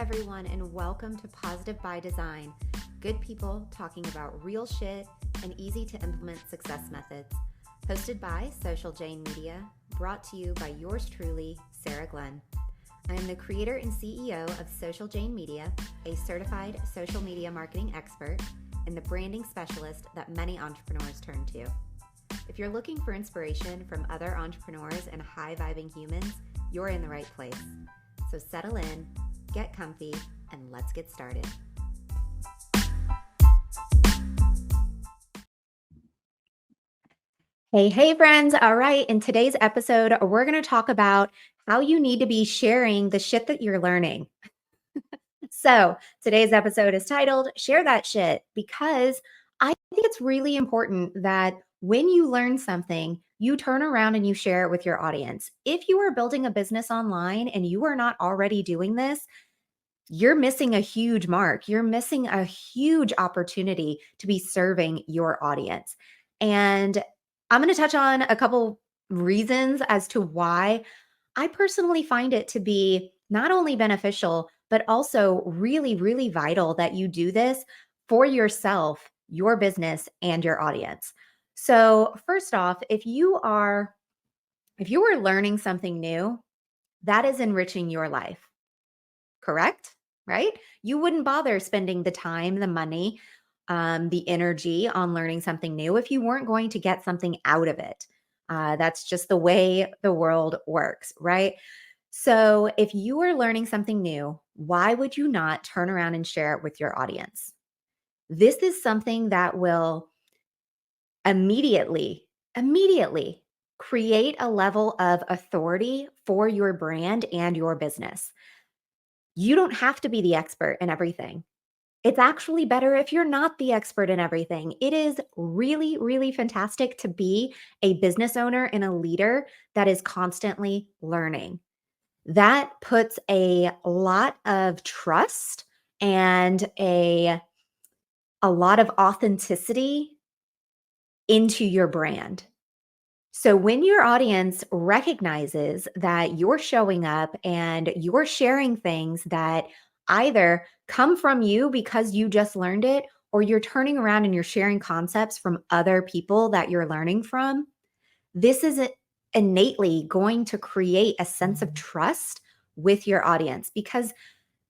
everyone, and welcome to Positive by Design. Good people talking about real shit and easy to implement success methods. Hosted by Social Jane Media, brought to you by yours truly, Sarah Glenn. I am the creator and CEO of Social Jane Media, a certified social media marketing expert and the branding specialist that many entrepreneurs turn to. If you're looking for inspiration from other entrepreneurs and high-vibing humans, you're in the right place. So settle in, get comfy, and let's get started. Hey, friends. All right. In today's episode, we're going to talk about how you need to be sharing the shit that you're learning. So today's episode is titled Share That Shit, because I think it's really important that when you learn something, you turn around and you share it with your audience. If you are building a business online and you are not already doing this, you're missing a huge mark. You're missing a huge opportunity to be serving your audience. And I'm going to touch on a couple reasons as to why I personally find it to be not only beneficial, but also really, really vital that you do this for yourself, your business, and your audience. So, first off, if you are learning something new, that is enriching your life. Correct? Right? You wouldn't bother spending the time, the money, the energy on learning something new if you weren't going to get something out of it. That's just the way the world works, right? So if you are learning something new, why would you not turn around and share it with your audience? This is something that will immediately create a level of authority for your brand and your business. You don't have to be the expert in everything. It's actually better if you're not the expert in everything. It is really, really fantastic to be a business owner and a leader that is constantly learning. That puts a lot of trust and a lot of authenticity into your brand. So when your audience recognizes that you're showing up and you're sharing things that either come from you because you just learned it, or you're turning around and you're sharing concepts from other people that you're learning from, this is innately going to create a sense of trust with your audience because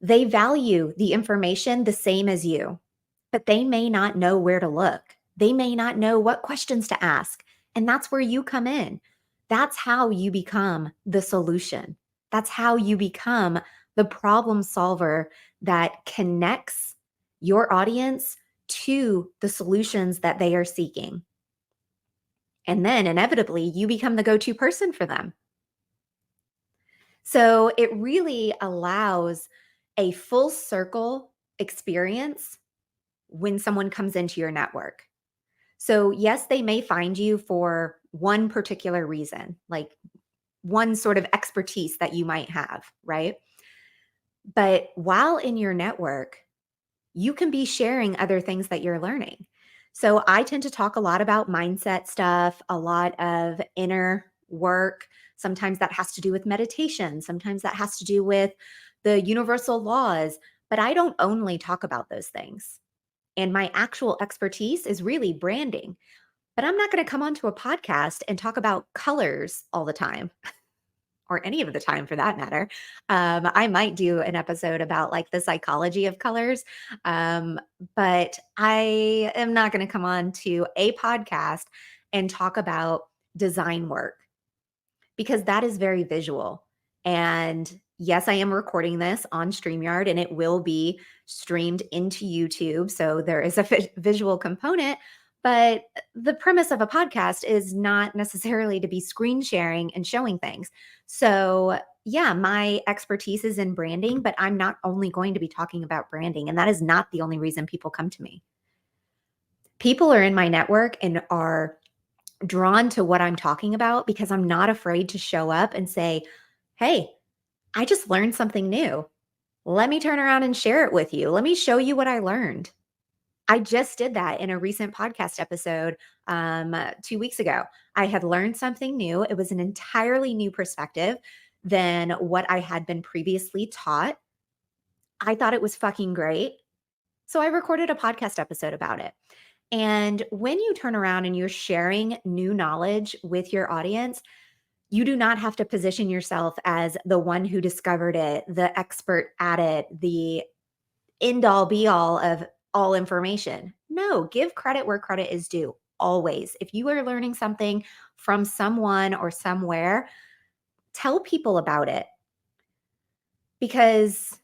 they value the information the same as you, but they may not know where to look. They may not know what questions to ask. And that's where you come in. That's how you become the solution. That's how you become the problem solver that connects your audience to the solutions that they are seeking. And then inevitably, you become the go-to person for them. So it really allows a full circle experience when someone comes into your network. So, yes, they may find you for one particular reason, like one sort of expertise that you might have, right? But while in your network, you can be sharing other things that you're learning. So, I tend to talk a lot about mindset stuff, a lot of inner work. Sometimes that has to do with meditation, sometimes that has to do with the universal laws, but I don't only talk about those things. And my actual expertise is really branding. But I'm not going to come onto a podcast and talk about colors all the time, or any of the time for that matter. I might do an episode about like the psychology of colors, but I am not going to come on to a podcast and talk about design work because that is very visual. And yes, I am recording this on StreamYard and it will be streamed into YouTube. So there is a visual component, but the premise of a podcast is not necessarily to be screen sharing and showing things. So, yeah, my expertise is in branding, but I'm not only going to be talking about branding. And that is not the only reason people come to me. People are in my network and are drawn to what I'm talking about because I'm not afraid to show up and say, hey, I just learned something new. Let me turn around and share it with you. Let me show you what I learned. I just did that in a recent podcast episode 2 weeks ago. I had learned something new. It was an entirely new perspective than what I had been previously taught. I thought it was fucking great. So I recorded a podcast episode about it. And when you turn around and you're sharing new knowledge with your audience, you do not have to position yourself as the one who discovered it, the expert at it, the end all be all of all information. No, give credit where credit is due. Always. If you are learning something from someone or somewhere, tell people about it, because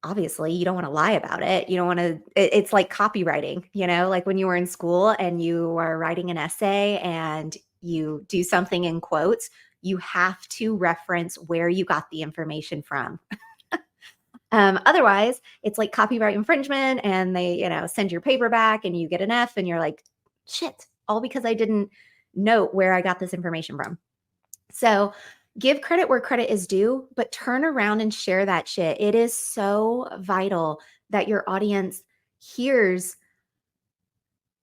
obviously you don't want to lie about it. You don't want to, it's like copywriting, like when you were in school and you are writing an essay and you do something in quotes, you have to reference where you got the information from. Otherwise, it's like copyright infringement, and they, send your paper back and you get an F and you're like, shit, all because I didn't note where I got this information from. So give credit where credit is due, but turn around and share that shit. It is so vital that your audience hears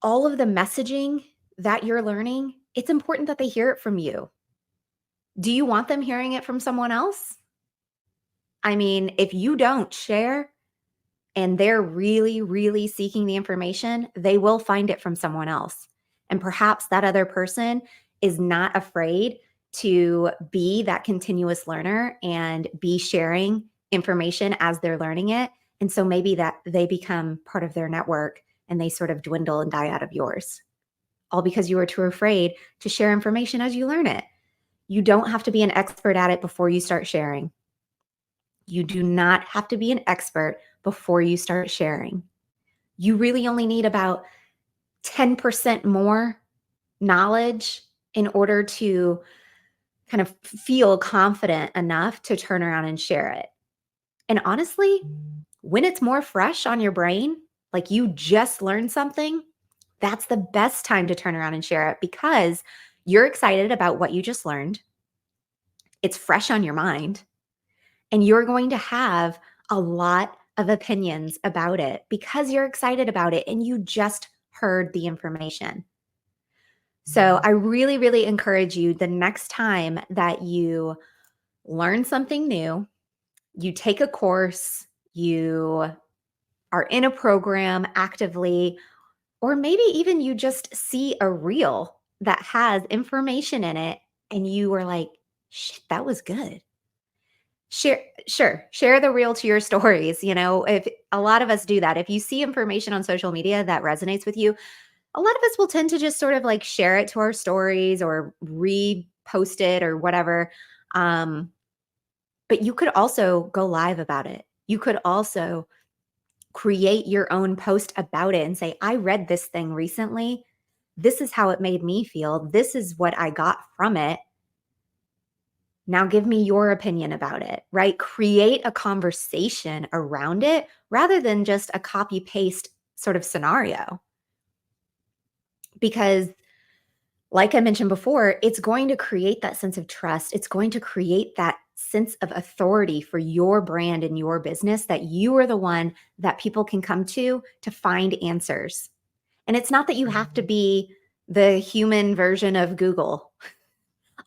all of the messaging that you're learning. It's important that they hear it from you. Do you want them hearing it from someone else? I mean, if you don't share and they're really, really seeking the information, they will find it from someone else. And perhaps that other person is not afraid to be that continuous learner and be sharing information as they're learning it. And so maybe that they become part of their network and they sort of dwindle and die out of yours, all because you were too afraid to share information as you learn it. You don't have to be an expert at it before you start sharing. You do not have to be an expert before you start sharing. You really only need about 10% more knowledge in order to kind of feel confident enough to turn around and share it. And honestly, when it's more fresh on your brain, like you just learned something, that's the best time to turn around and share it, because you're excited about what you just learned. It's fresh on your mind, and you're going to have a lot of opinions about it because you're excited about it and you just heard the information. So I really, really encourage you, the next time that you learn something new, you take a course, you are in a program actively, or maybe even you just see a reel that has information in it and you were like, shit, that was good. Share the reel to your stories. If a lot of us do that, if you see information on social media that resonates with you, a lot of us will tend to just sort of like share it to our stories or repost it or whatever. But you could also go live about it. You could also create your own post about it and say, I read this thing recently. This is how it made me feel. This is what I got from it. Now give me your opinion about it, right? Create a conversation around it rather than just a copy paste sort of scenario. Because like I mentioned before, it's going to create that sense of trust. It's going to create that sense of authority for your brand and your business, that you are the one that people can come to find answers. And it's not that you have to be the human version of Google.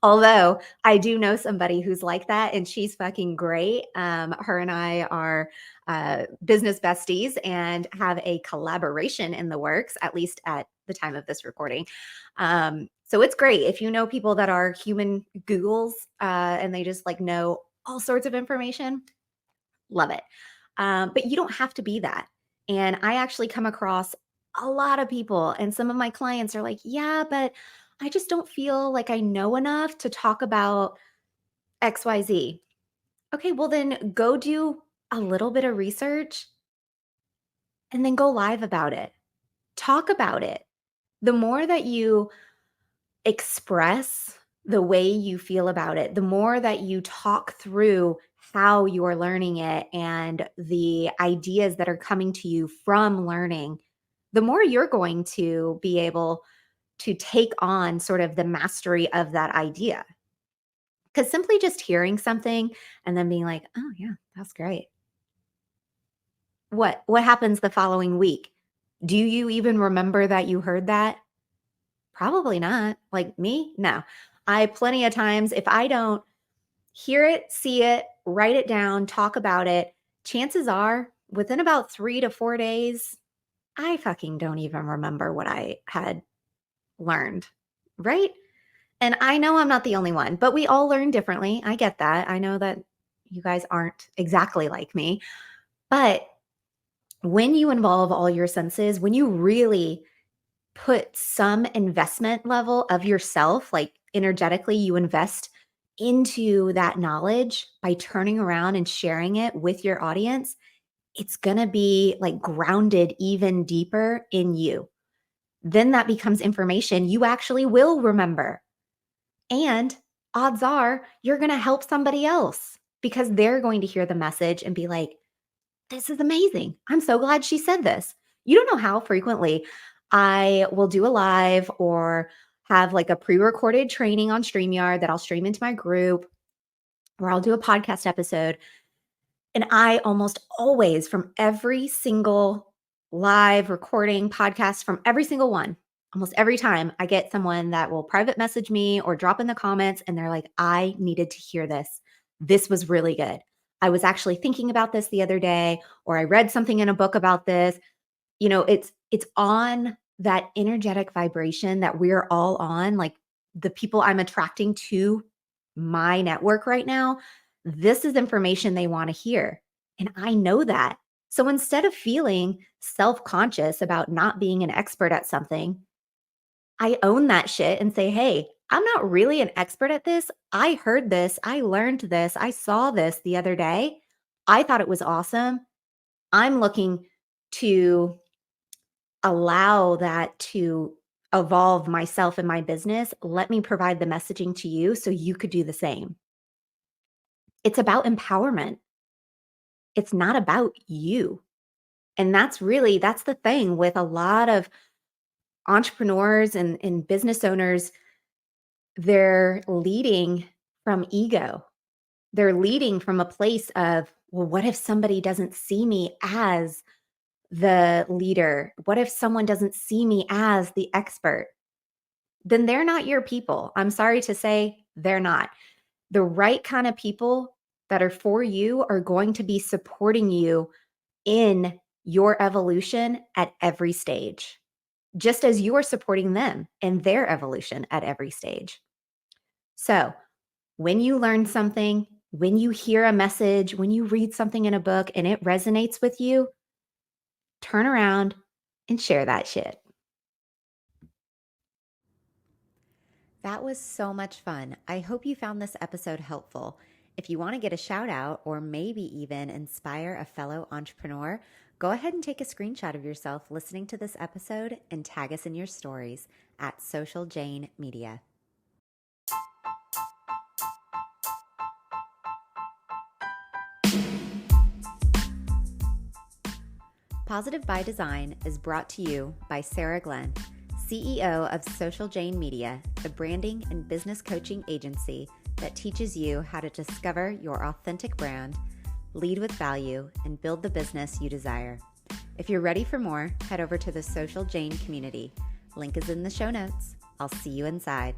Although I do know somebody who's like that, and she's fucking great. Her and I are business besties and have a collaboration in the works, at least at the time of this recording. So it's great if you know people that are human Googles and they just like know all sorts of information. Love it. But you don't have to be that. And I actually come across a lot of people, and some of my clients are like, yeah, but I just don't feel like I know enough to talk about XYZ. Okay, well, then go do a little bit of research and then go live about it. Talk about it. The more that you express the way you feel about it, the more that you talk through how you're learning it and the ideas that are coming to you from learning, the more you're going to be able to take on sort of the mastery of that idea. Because simply just hearing something and then being like, oh, yeah, that's great. What happens the following week? Do you even remember that you heard that? Probably not. Like me? No. I plenty of times, if I don't hear it, see it, write it down, talk about it, chances are within about 3 to 4 days, I fucking don't even remember what I had learned, right? And I know I'm not the only one, but we all learn differently. I get that. I know that you guys aren't exactly like me. But when you involve all your senses, when you really put some investment level of yourself, like energetically, you invest into that knowledge by turning around and sharing it with your audience, it's going to be like grounded even deeper in you. Then that becomes information you actually will remember. And odds are you're going to help somebody else because they're going to hear the message and be like, this is amazing. I'm so glad she said this. You don't know how frequently I will do a live or have like a pre recorded training on StreamYard that I'll stream into my group, or I'll do a podcast episode. And I almost always, from every single live recording podcast, from every single one, almost every time, I get someone that will private message me or drop in the comments and they're like, I needed to hear this. This was really good. I was actually thinking about this the other day, or I read something in a book about this. You know, it's on that energetic vibration that we're all on, like the people I'm attracting to my network right now, this is information they want to hear. And I know that. So instead of feeling self-conscious about not being an expert at something, I own that shit and say, hey, I'm not really an expert at this. I heard this. I learned this. I saw this the other day. I thought it was awesome. I'm looking to allow that to evolve myself and my business. Let me provide the messaging to you so you could do the same. It's about empowerment. It's not about you. And that's the thing with a lot of entrepreneurs and business owners. They're leading from ego. They're leading from a place of, well, what if somebody doesn't see me as the leader? What if someone doesn't see me as the expert? Then they're not your people. I'm sorry to say, they're not. The right kind of people that are for you are going to be supporting you in your evolution at every stage, just as you are supporting them in their evolution at every stage. So, when you learn something, when you hear a message, when you read something in a book and it resonates with you, turn around and share that shit. That was so much fun. I hope you found this episode helpful. If you want to get a shout out or maybe even inspire a fellow entrepreneur, go ahead and take a screenshot of yourself listening to this episode and tag us in your stories at Social Jane Media. Positive by Design is brought to you by Sarah Glenn, CEO of Social Jane Media, a branding and business coaching agency that teaches you how to discover your authentic brand, lead with value, and build the business you desire. If you're ready for more, head over to the Social Jane community. Link is in the show notes. I'll see you inside.